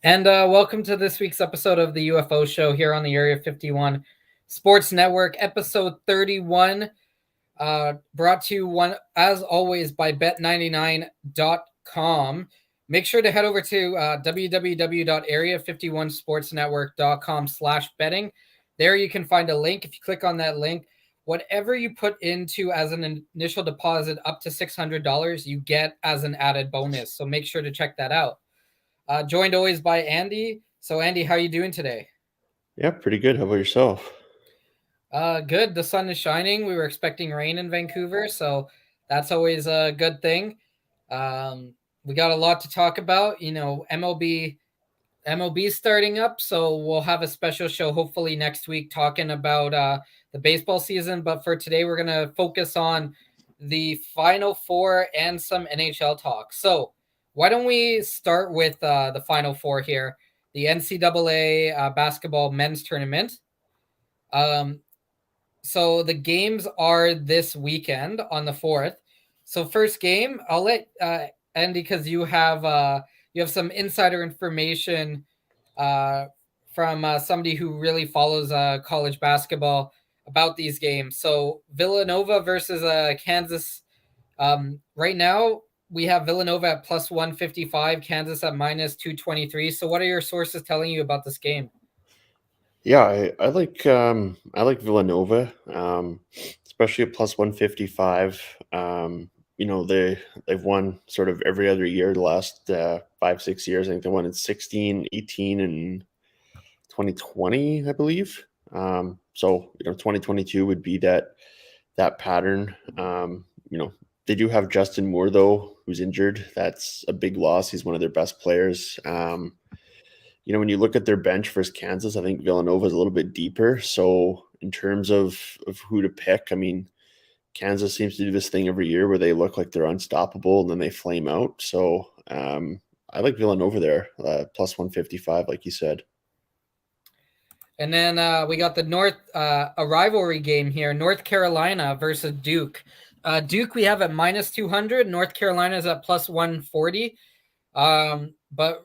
And welcome to this week's episode of the UFO Show here on the Area 51 Sports Network, episode 31, brought to you, as always, by bet99.com. Make sure to head over to www.area51sportsnetwork.com/betting. There you can find a link. If you click on that link, whatever you put into as an initial deposit up to $600, you get as an added bonus. So make sure to check that out. Joined always by Andy. So, Andy, how are you doing today? Yeah, pretty good. How about yourself? Good. The sun is shining. We were expecting rain in Vancouver, so that's always a good thing. We got a lot to talk about. You know, MLB starting up, so we'll have a special show hopefully next week talking about the baseball season. But for today, we're going to focus on the Final Four and some NHL talk. So, why don't we start with the Final Four here, the NCAA basketball men's tournament. So the games are this weekend on the 4th. So first game, I'll let Andy, because you have some insider information from somebody who really follows college basketball about these games. So Villanova versus Kansas. Right now, we have Villanova at plus 155, Kansas at minus 223. So what are your sources telling you about this game? Yeah, I like Villanova, especially at plus 155. You know, they've won sort of every other year the last 5-6 years. I think they won in 16, 18, and 2020, I believe. So 2022 would be that pattern. They do have Justin Moore, though, who's injured. That's a big loss. He's one of their best players. When you look at their bench versus Kansas, I think Villanova is a little bit deeper. So in terms of who to pick, I mean, Kansas seems to do this thing every year where they look like they're unstoppable and then they flame out. So I like Villanova there, plus 155, like you said. And then we got a rivalry game here, North Carolina versus Duke. Duke we have at minus 200. North Carolina is at plus 140. But,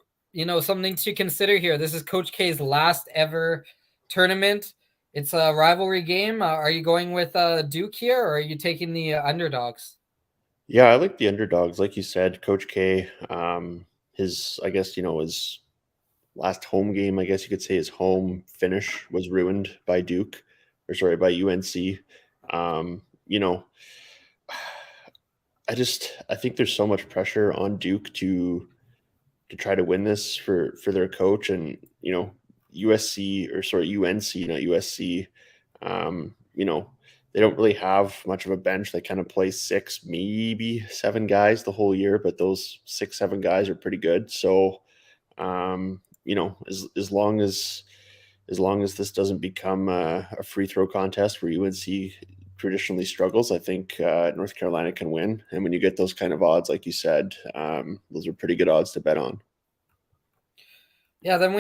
something to consider here. This is Coach K's last ever tournament. It's a rivalry game. Are you going with Duke here, or are you taking the underdogs? Yeah, I like the underdogs. Like you said, Coach K, his last home game, I guess you could say his home finish was ruined by by UNC. I think there's so much pressure on Duke to try to win this for their coach, and UNC, not USC. They don't really have much of a bench. They kind of play 6, maybe 7 guys the whole year, but those 6-7 guys are pretty good. So, as long as this doesn't become a free throw contest where UNC traditionally struggles, I think North Carolina can win. And when you get those kind of odds, like you said, those are pretty good odds to bet on. Yeah, then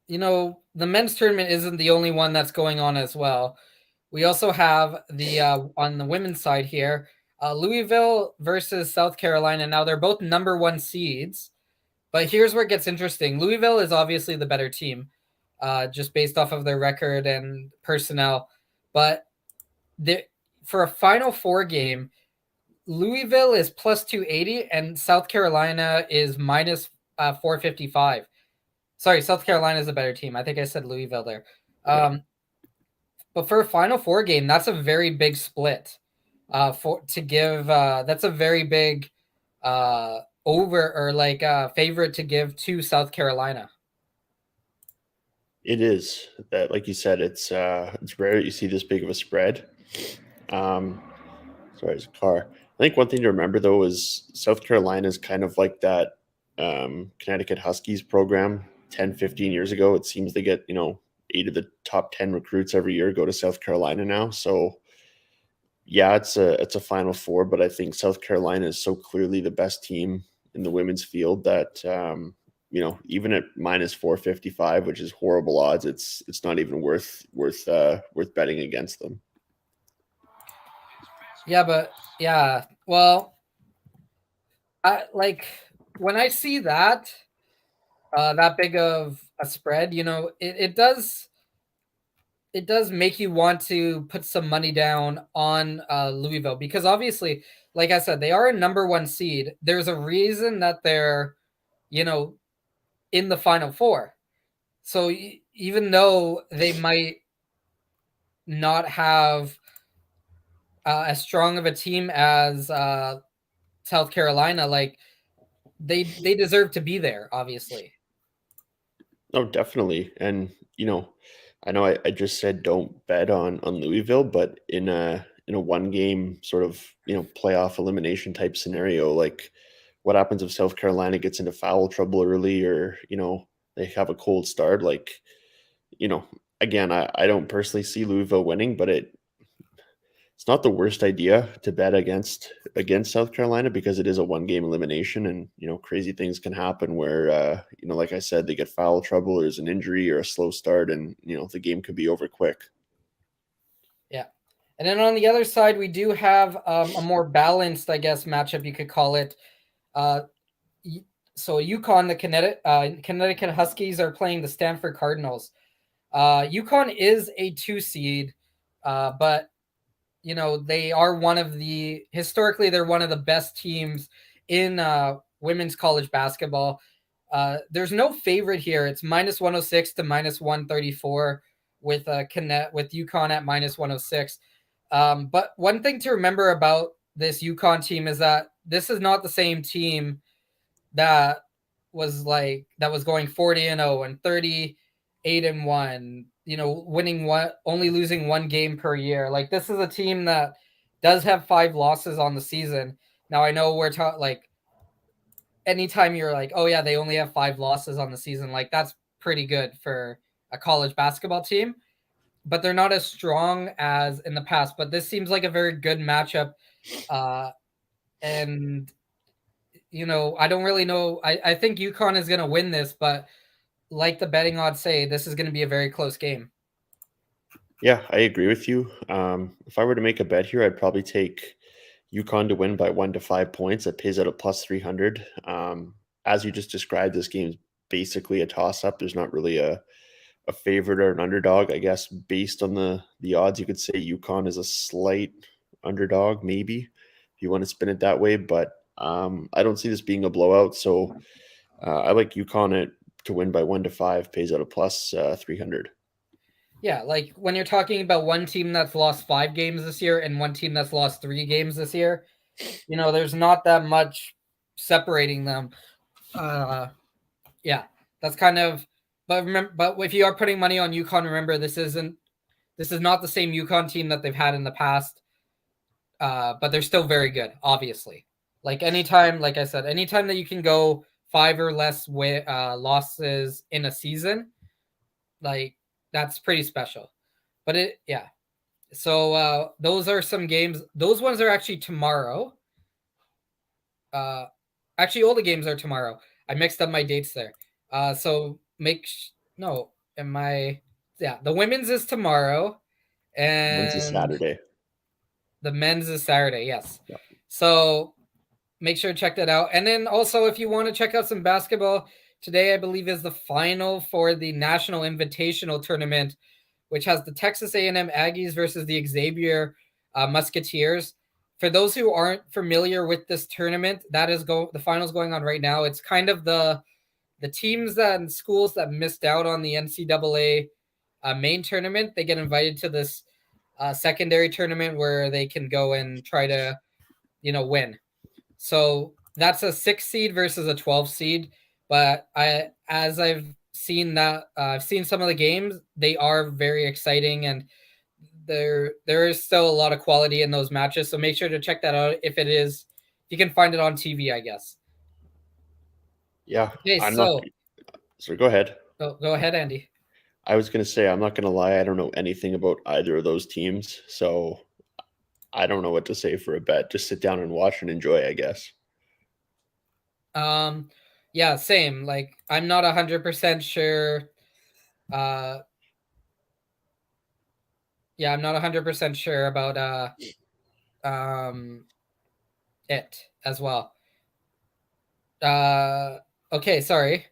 the men's tournament isn't the only one that's going on as well. We also have the on the women's side here, Louisville versus South Carolina. Now they're both number 1 seeds, but here's where it gets interesting. Louisville is obviously the better team, just based off of their record and personnel. But the for a Final Four game, Louisville is plus 280 and South Carolina is minus 455. Sorry, South Carolina is a better team. I think I said Louisville there. Yeah, But for a Final Four game, that's a very big split. For to give that's a very big over or like favorite to give to South Carolina. it is that, like you said, it's rare that you see this big of a spread. Um, Sorry, it's a car. I think one thing to remember though is South Carolina is kind of like that Connecticut Huskies program 10, 15 years ago. It seems they get, 8 of the top 10 recruits every year go to South Carolina now. So yeah, it's a Final Four, but I think South Carolina is so clearly the best team in the women's field that even at minus 455, which is horrible odds, it's not even worth betting against them. Yeah, but yeah, well, I like when I see that big of a spread, it does make you want to put some money down on Louisville because obviously, like I said, they are a number one seed. There's a reason that they're, you know, in the Final Four. So even though they might not have as strong of a team as South Carolina, like they deserve to be there. Obviously, Oh, definitely. And I know I just said don't bet on Louisville, but in a one game sort of playoff elimination type scenario, like what happens if South Carolina gets into foul trouble early, or they have a cold start? Like you know, again, I don't personally see Louisville winning, but it's not the worst idea to bet against South Carolina because it is a one game elimination, and crazy things can happen where like I said, they get foul trouble, or there's an injury or a slow start, and the game could be over quick. yeah. And then on the other side, we do have a more balanced, I guess, matchup you could call it. Uh, so UConn, the Connecticut Huskies are playing the Stanford Cardinals. UConn is a 2 seed, but they are historically they're one of the best teams in women's college basketball. There's no favorite here. It's minus 106 to minus 134 with with UConn at minus 106. But one thing to remember about this UConn team is that this is not the same team that was going 40-0 and 38-1, winning one, only losing one game per year. Like this is a team that does have 5 losses on the season. Now I know we're talking like anytime you're like, oh yeah, they only have 5 losses on the season, like that's pretty good for a college basketball team, but they're not as strong as in the past. But this seems like a very good matchup. And I don't really know. I think UConn is going to win this, but like the betting odds say, this is going to be a very close game. Yeah, I agree with you. If I were to make a bet here, I'd probably take UConn to win by 1 to 5 points. That pays out a plus 300. As you just described, this game is basically a toss up. There's not really a favorite or an underdog. I guess based on the odds, you could say UConn is a slight underdog, maybe if you want to spin it that way. But I don't see this being a blowout. So I like UConn to win by 1 to 5, pays out a plus 300. Yeah, like when you're talking about one team that's lost 5 games this year and one team that's lost 3 games this year, there's not that much separating them. Yeah, that's kind of. But remember, but if you are putting money on UConn, remember this is not the same UConn team that they've had in the past. But they're still very good, obviously. Like anytime, like I said, anytime that you can go 5 or less losses in a season, like that's pretty special. But yeah. So those are some games. Those ones are actually tomorrow. Actually, all the games are tomorrow. I mixed up my dates there. So no, am I? Yeah, the women's is tomorrow, When's the and Saturday? the men's is Saturday. Yes. Yeah. So make sure to check that out. And then also, if you want to check out some basketball, today I believe is the final for the National Invitational Tournament, which has the Texas A&M Aggies versus the Xavier Musketeers. For those who aren't familiar with this tournament, that is the finals going on right now. It's kind of the teams and schools that missed out on the NCAA main tournament. They get invited to this secondary tournament where they can go and try to win. So that's a 6 seed versus a 12 seed. But as I've seen some of the games. They are very exciting, and there is still a lot of quality in those matches. So make sure to check that out if you can find it on TV, I guess. Yeah, Okay, I'm not. so So go ahead. go ahead, Andy. I was gonna say I'm not gonna lie. I don't know anything about either of those teams, so I don't know what to say for a bet. Just sit down and watch and enjoy, I guess. Um, yeah, same. Like I'm not 100% sure. Uh, yeah, I'm not 100% sure about um it as well. Uh, okay, sorry.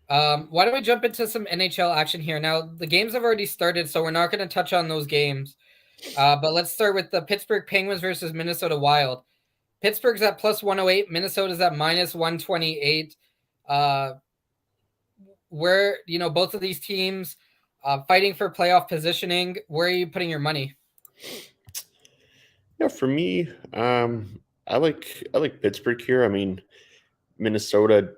Why don't we jump into some NHL action here? Now, the games have already started, so we're not going to touch on those games. But let's start with the Pittsburgh Penguins versus Minnesota Wild. Pittsburgh's at plus 108, Minnesota's at minus 128. Uh, where, both of these teams fighting for playoff positioning. Where are you putting your money? Yeah, for me, I like Pittsburgh here. I mean, Minnesota,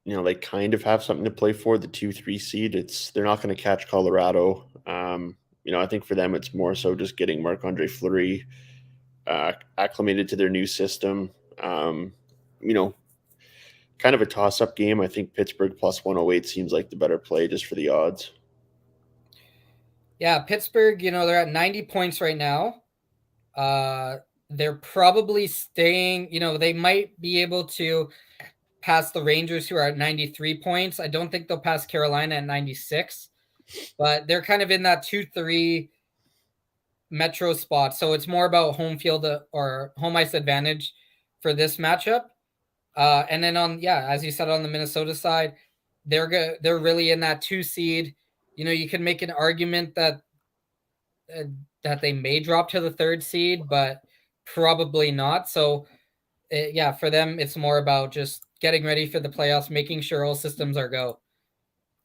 they kind of have something to play for. The 2-3 seed. They're not going to catch Colorado. I think for them it's more so just getting Marc Andre Fleury acclimated to their new system. Um, you know, kind of a toss up game. I think Pittsburgh plus 108 seems like the better play just for the odds. Yeah, Pittsburgh, they're at 90 points right now. Uh, they're probably staying, they might be able to pass the Rangers, who are at 93 points. I don't think they'll pass Carolina at 96, but they're kind of in that 2-3 metro spot. So it's more about home field or home ice advantage for this matchup. And then as you said, on the Minnesota side, they're really in that 2 seed. You can make an argument uh, that they may drop to the 3rd seed, but probably not. So yeah, for them, it's more about just getting ready for the playoffs, making sure all systems are go.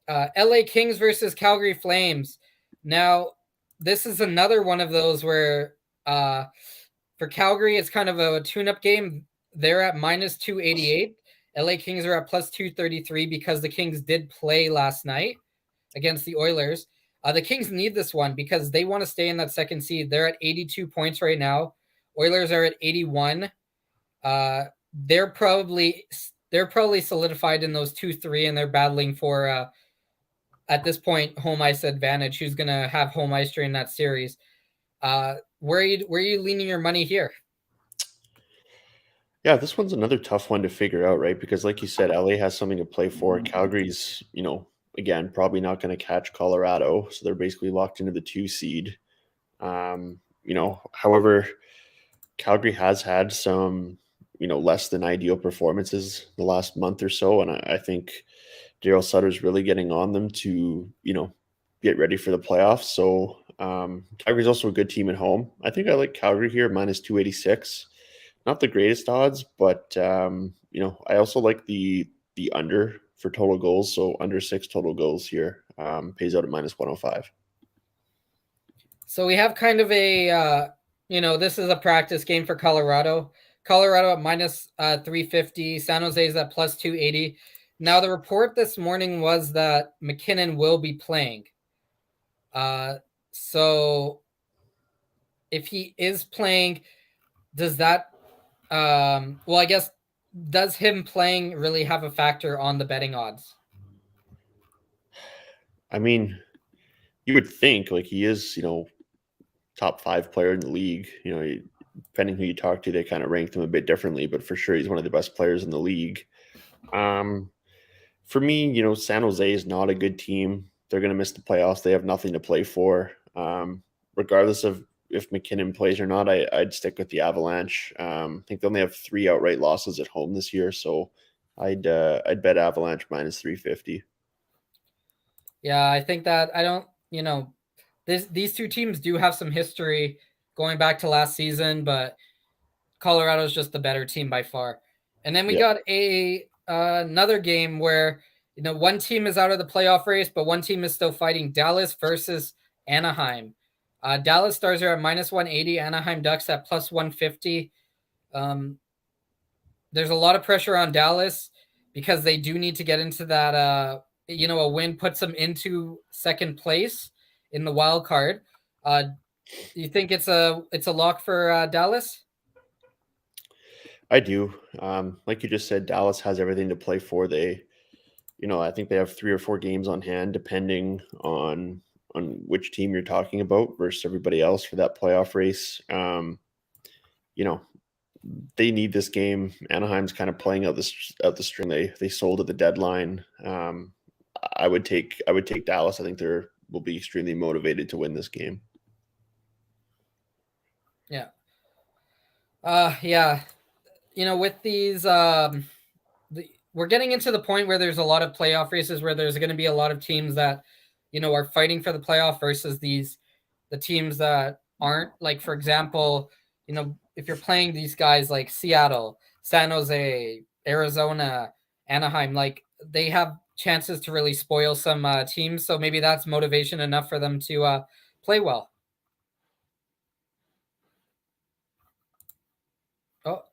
LA Kings versus Calgary Flames. Now, this is another one of those where for Calgary, it's kind of a tune-up game. They're at minus 288. LA Kings are at plus 233 because the Kings did play last night against the Oilers. The Kings need this one because they want to stay in that 2nd seed. They're at 82 points right now. Oilers are at 81. Uh, they're probably solidified in those 2-3, and they're battling for at this point home ice advantage. Who's going to have home ice during that series? Where are you leaning your money here? Yeah, this one's another tough one to figure out, right? Because like you said, LA has something to play for. Calgary's, again, probably not going to catch Colorado, so they're basically locked into the 2 seed. However, Calgary has had some, less than ideal performances the last month or so, and I think Daryl Sutter's really getting on them to, get ready for the playoffs. So Calgary's also a good team at home. I think I like Calgary here minus 286. Not the greatest odds, but I also like the under for total goals. So under 6 total goals here pays out at minus 105. So we have kind of this is a practice game for Colorado. Colorado at minus 350. San Jose's at plus 280. Now, the report this morning was that McKinnon will be playing. So if he is playing, does that, I guess, does him playing really have a factor on the betting odds? I mean, you would think like he is, top 5 player in the league. Depending who you talk to, they kind of rank him a bit differently, but for sure he's one of the best players in the league. Um, for me, San Jose is not a good team. They're going to miss the playoffs. They have nothing to play for. Regardless of if McKinnon plays or not, I'd stick with the Avalanche. I think they only have 3 outright losses at home this year, so I'd bet Avalanche minus 350. Yeah, I think that I don't, these two teams do have some history going back to last season, but Colorado's just the better team by far. And then we Yeah, got a another game where one team is out of the playoff race, but one team is still fighting. Dallas versus Anaheim. Dallas Stars are at minus 180. Anaheim Ducks at plus 150. Um, there's a lot of pressure on Dallas because they do need to get into that. A win puts them into second place in the wild card. Do you think it's a lock for Dallas? I do. Like you just said, Dallas has everything to play for. I think they have 3 or 4 games on hand, depending on which team you're talking about versus everybody else for that playoff race. You know, they need this game. Anaheim's kind of playing out the string they sold at the deadline. I would take Dallas. I think they're will be extremely motivated to win this game. Yeah. Yeah. With these, we're getting into the point where there's a lot of playoff races where there's going to be a lot of teams that, are fighting for the playoff versus the teams that aren't. Like, for example, if you're playing these guys like Seattle, San Jose, Arizona, Anaheim, like they have chances to really spoil some teams. So maybe that's motivation enough for them to play well. Oh,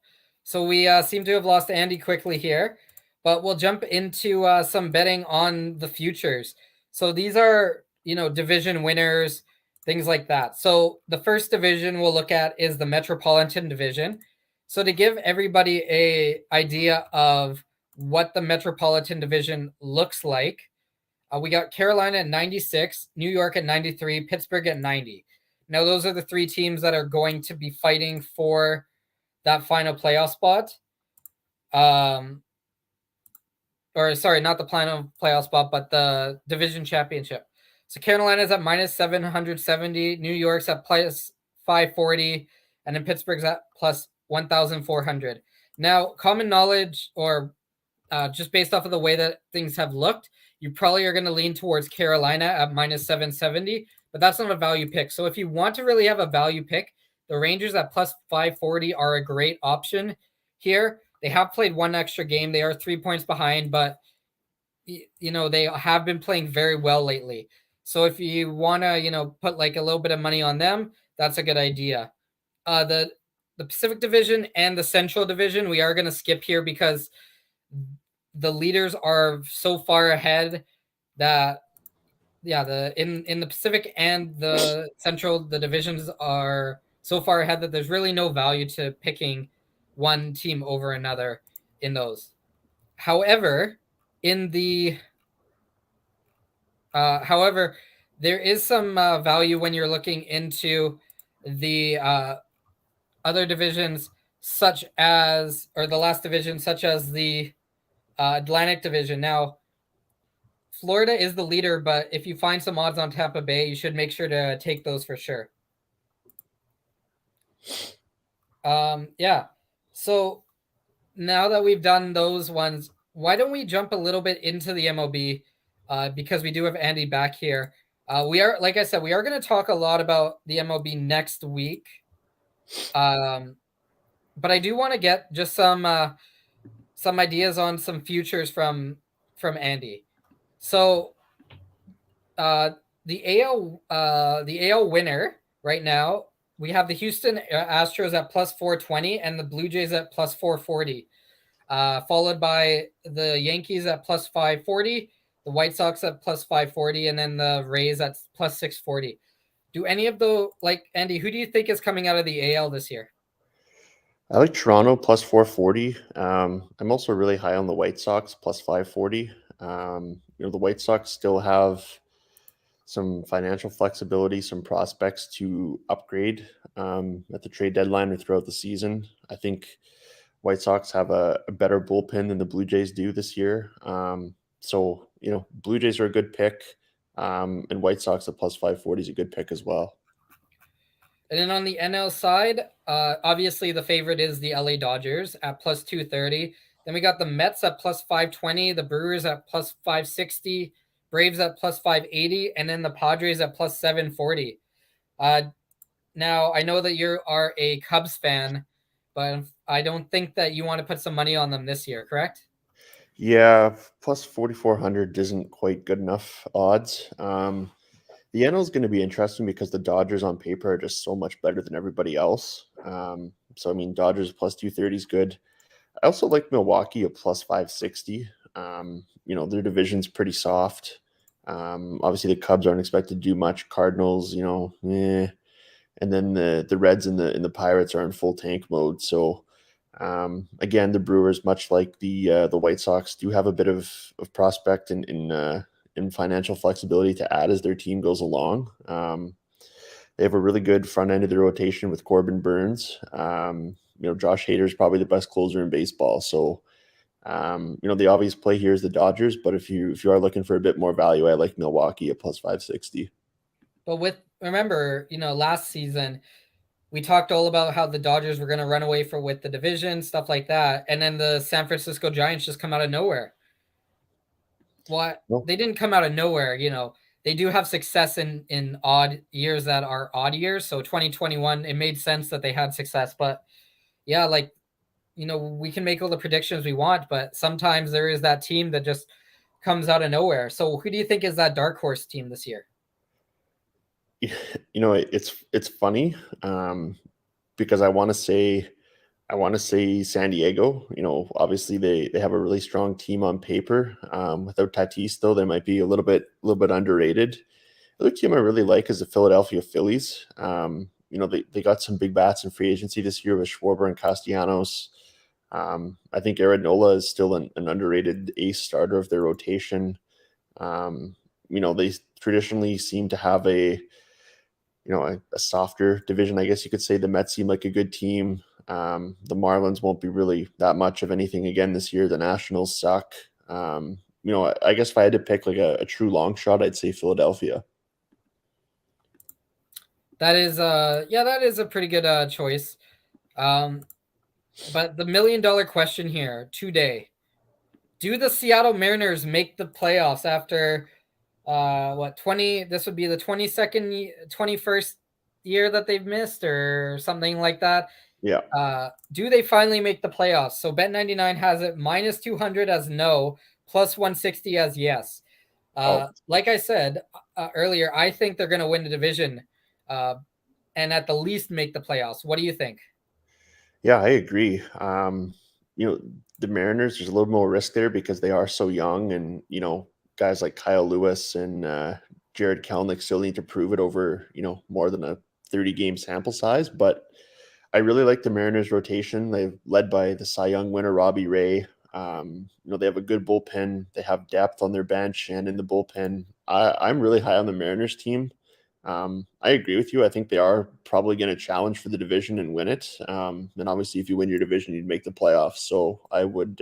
so we seem to have lost Andy quickly here, but we'll jump into some betting on the futures. So these are, division winners, things like that. So the first division we'll look at is the Metropolitan Division. So to give everybody a idea of what the Metropolitan Division looks like, we got Carolina at 96, New York at 93, Pittsburgh at 90. Now those are the 3 teams that are going to be fighting for that final playoff spot. Or sorry, not the final playoff spot, but the division championship. So Carolina's at minus 770, New York's at plus 540, and then Pittsburgh's at plus 1,400. Now, common knowledge, or just based off of the way that things have looked, you probably are going to lean towards Carolina at minus 770, but that's not a value pick. So if you want to really have a value pick, the Rangers at plus 540 are a great option here. They have played one extra game. They are 3 points behind, but they have been playing very well lately. So if you want to, put like a little bit of money on them, that's a good idea. The Pacific Division and the Central Division, we are going to skip here because the leaders are so far ahead that in the Pacific and the Central, the divisions are so far ahead that there's really no value to picking one team over another in those. However, there is some value when you're looking into the other divisions, or the last division, such as the Atlantic Division. Now, Florida is the leader, but if you find some odds on Tampa Bay, you should make sure to take those for sure. Yeah. So now that we've done those ones, why don't we jump a little bit into the MLB? Because we do have Andy back here. We are, like I said, we are going to talk a lot about the MLB next week. But I do want to get just some ideas on some futures from Andy. So the AL winner right now, we have the Houston Astros at plus 420 and the Blue Jays at plus 440, followed by the Yankees at plus 540, the White Sox at plus 540, and then the Rays at plus 640. Do any of the, like, Andy, who do you think is coming out of the AL this year? I like Toronto plus 440. I'm also really high on the White Sox plus 540. The White Sox still have some financial flexibility, some prospects to upgrade at the trade deadline or throughout the season. I think White Sox have a better bullpen than the Blue Jays do this year. So, Blue Jays are a good pick, and White Sox at plus 540 is a good pick as well. And then on the NL side, obviously the favorite is the LA Dodgers at plus 230. Then we got the Mets at plus 520, the Brewers at plus 560, Braves at plus 580, and then the Padres at plus 740. Now, I know that you are a Cubs fan, but I don't think that you want to put some money on them this year, correct? Yeah, plus 4,400 isn't quite good enough odds. The NL is going to be interesting because the Dodgers on paper are just so much better than everybody else. So, I mean, Dodgers plus 230 is good. I also like Milwaukee at plus 560. Their division's pretty soft. Obviously, the Cubs aren't expected to do much. Cardinals, and then the Reds and the Pirates are in full tank mode. So again, the Brewers, much like the White Sox, do have a bit of prospect in financial flexibility to add as their team goes along. They have a really good front end of the rotation with Corbin Burns. Josh Hader is probably the best closer in baseball. So the obvious play here is the Dodgers, but if you are looking for a bit more value, I like Milwaukee at plus 560. But with remember, last season we talked all about how the Dodgers were going to run away for with the division, stuff like that, and then the San Francisco Giants just come out of nowhere. What Well, they didn't come out of nowhere, they do have success in odd years that are odd years. So 2021, it made sense that they had success, but yeah, like we can make all the predictions we want, but sometimes there is that team that just comes out of nowhere. So who do you think is that dark horse team this year? it's funny because I want to say San Diego. Obviously they have a really strong team on paper. Without Tatis, though, they might be a little bit underrated. The other team I really like is the Philadelphia Phillies. They got some big bats in free agency this year with Schwarber and Castellanos. I think Aaron Nola is still an underrated ace starter of their rotation. They traditionally seem to have a softer division, I guess you could say. The Mets seem like a good team. The Marlins won't be really that much of anything again this year. The Nationals suck. I guess if I had to pick like a true long shot, I'd say Philadelphia. That is that is a pretty good choice. Um, but the $1 million question here today: do the Seattle Mariners make the playoffs after what 20? This would be the 22nd, 21st year that they've missed, or something like that. Yeah. Do they finally make the playoffs? So Bet99 has it minus 200 as no, plus 160 as yes. Oh, Like I said earlier, I think they're going to win the division uh, and at the least make the playoffs. What do you think? yeah, I agree. The Mariners, there's a little more risk there because they are so young, and guys like Kyle Lewis and Jared Kelnick still need to prove it over more than a 30 game sample size. But I really like the Mariners rotation. They've led by the Cy Young winner Robbie Ray. They have a good bullpen. They have depth on their bench and in the bullpen. I'm really high on the Mariners team. I agree with you. I think they are probably going to challenge for the division and win it. And obviously, if you win your division, you'd make the playoffs. So I would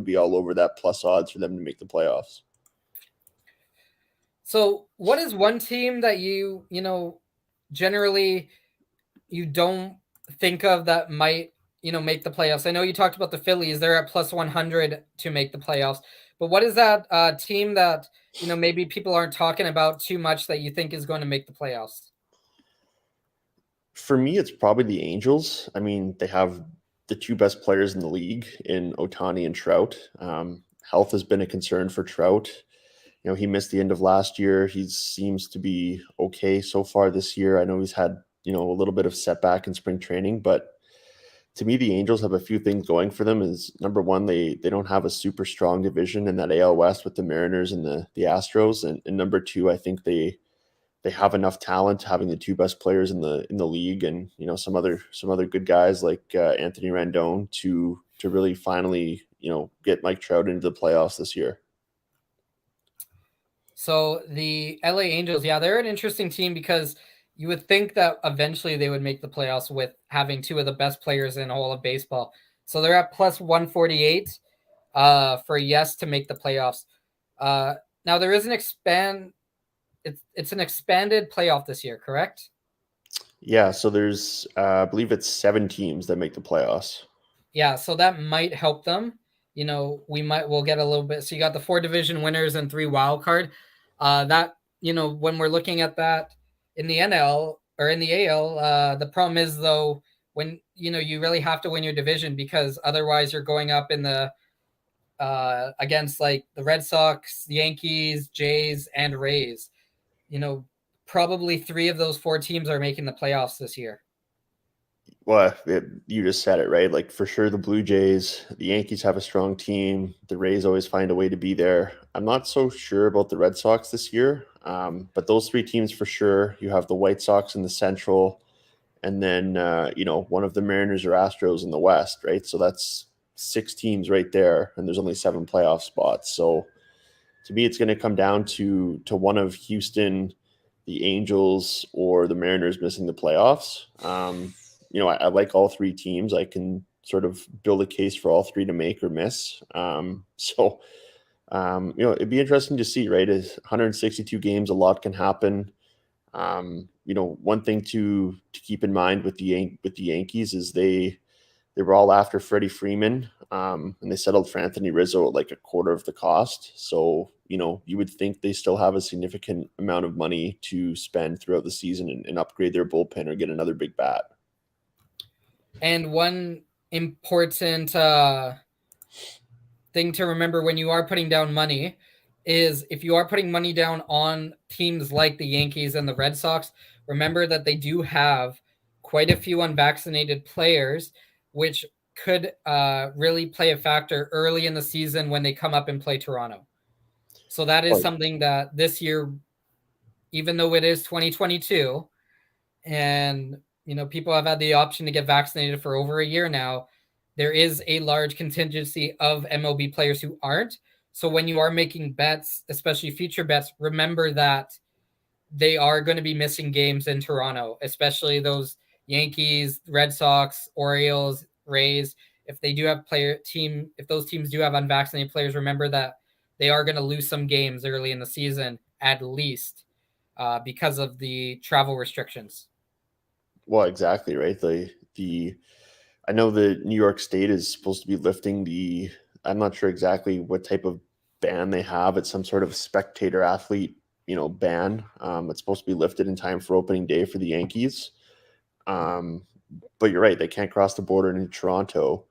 be all over that plus odds for them to make the playoffs. So, what is one team that generally you don't think of that might, make the playoffs? I know you talked about the Phillies. They're at plus 100 to make the playoffs. But what is that team that, maybe people aren't talking about too much that you think is going to make the playoffs? For me, it's probably the Angels. I mean, they have the two best players in the league in Otani and Trout. Health has been a concern for Trout. He missed the end of last year. He seems to be okay so far this year. I know he's had, a little bit of setback in spring training, but to me, the Angels have a few things going for them. Is number one, they don't have a super strong division in that AL West with the Mariners and the Astros, and number two, I think they have enough talent, having the two best players in the league, and some other good guys like Anthony Rendon to really finally get Mike Trout into the playoffs this year. So the LA Angels, yeah, they're an interesting team because you would think that eventually they would make the playoffs with having two of the best players in all of baseball. So they're at plus 148 for yes to make the playoffs. Uh, Now there is it's an expanded playoff this year, correct? Yeah, so there's I believe it's 7 teams that make the playoffs. Yeah, so that might help them. We'll get a little bit. So you got the four division winners and three wild card. That when we're looking at that in the NL, or in the AL. The problem is though, when you really have to win your division, because otherwise you're going up in the against like the Red Sox, Yankees, Jays, and Rays. You know, probably three of those four teams are making the playoffs this year. Well, you just said it, right? Like for sure, the Blue Jays, the Yankees have a strong team. The Rays always find a way to be there. I'm not so sure about the Red Sox this year, but those three teams for sure. You have the White Sox in the Central, and then one of the Mariners or Astros in the West, right? So that's six teams right there, and there's only seven playoff spots. So to me, it's going to come down to one of Houston, the Angels, or the Mariners missing the playoffs. I like all three teams. I can sort of build a case for all three to make or miss. It'd be interesting to see, right? Is 162 games, a lot can happen. One thing to keep in mind with the Yankees is they were all after Freddie Freeman, and they settled for Anthony Rizzo at like a quarter of the cost. So, you would think they still have a significant amount of money to spend throughout the season and upgrade their bullpen or get another big bat. And one important thing to remember when you are putting down money is, if you are putting money down on teams like the Yankees and the Red Sox, remember that they do have quite a few unvaccinated players, which could really play a factor early in the season when they come up and play Toronto. So that is something that this year, even though it is 2022, and people have had the option to get vaccinated for over a year now, there is a large contingency of MLB players who aren't. So when you are making bets, especially future bets, remember that they are going to be missing games in Toronto, especially those Yankees, Red Sox, Orioles, Rays. If they do have if those teams do have unvaccinated players, remember that they are going to lose some games early in the season, at least, because of the travel restrictions. Well, exactly, right. The I know that New York State is supposed to be lifting the. I'm not sure exactly what type of ban they have. It's some sort of spectator athlete, ban. It's supposed to be lifted in time for opening day for the Yankees. But you're right; they can't cross the border into Toronto.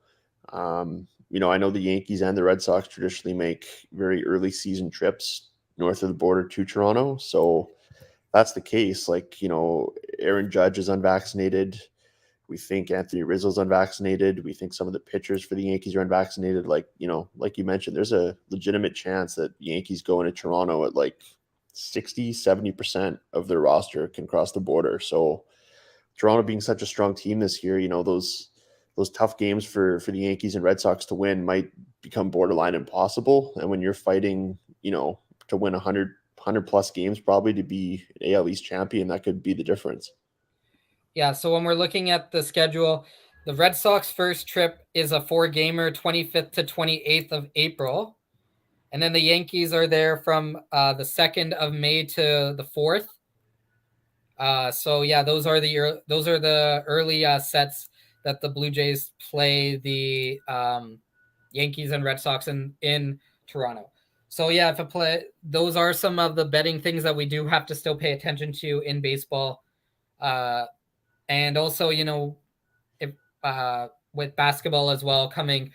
I know the Yankees and the Red Sox traditionally make very early season trips north of the border to Toronto. So that's the case. Like, Aaron Judge is unvaccinated. We think Anthony Rizzo's unvaccinated. We think some of the pitchers for the Yankees are unvaccinated. Like you mentioned, there's a legitimate chance that Yankees go into Toronto at like 60, 70% of their roster can cross the border. So Toronto being such a strong team this year, those tough games for the Yankees and Red Sox to win might become borderline impossible. And when you're fighting, to win 100 plus games probably to be an AL East champion, that could be the difference. Yeah, so when we're looking at the schedule, the Red Sox first trip is a 4-gamer, 25th to 28th of April. And then the Yankees are there from the 2nd of May to the 4th. So yeah, those are the early sets that the Blue Jays play the Yankees and Red Sox in Toronto. So yeah, those are some of the betting things that we do have to still pay attention to in baseball. And also, if with basketball as well, coming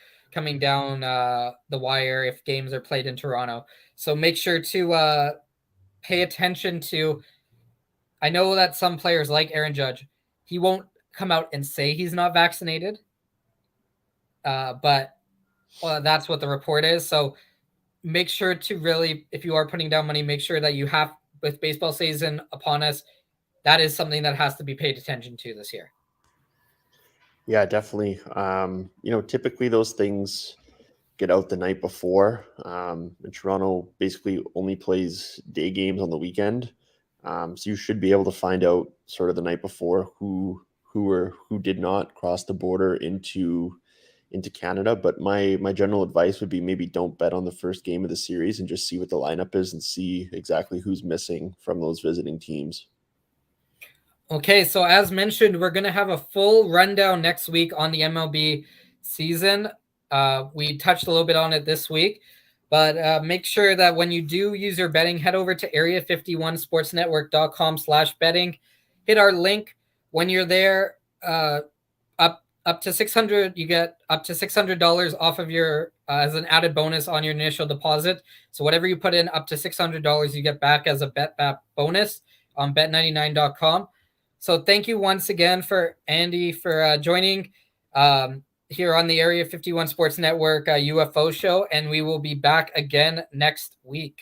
down the wire if games are played in Toronto. So make sure to pay attention to. I know that some players like Aaron Judge, he won't come out and say he's not vaccinated, but that's what the report is. So make sure to really, if you are putting down money, make sure that you have, with baseball season upon us, that is something that has to be paid attention to this year. Yeah, definitely. Typically those things get out the night before. And Toronto basically only plays day games on the weekend. So you should be able to find out sort of the night before who did not cross the border into Canada. But my general advice would be maybe don't bet on the first game of the series and just see what the lineup is and see exactly who's missing from those visiting teams. Okay, so as mentioned, we're going to have a full rundown next week on the MLB season. We touched a little bit on it this week, but make sure that when you do use your betting, head over to area51sportsnetwork.com/betting. hit our link when you're there. Up to 600, you get up to $600 off of your as an added bonus on your initial deposit. So whatever you put in up to $600, you get back as a BetBap bonus on bet99.com. So thank you once again for Andy for joining here on the Area 51 Sports Network UFO show, and we will be back again next week.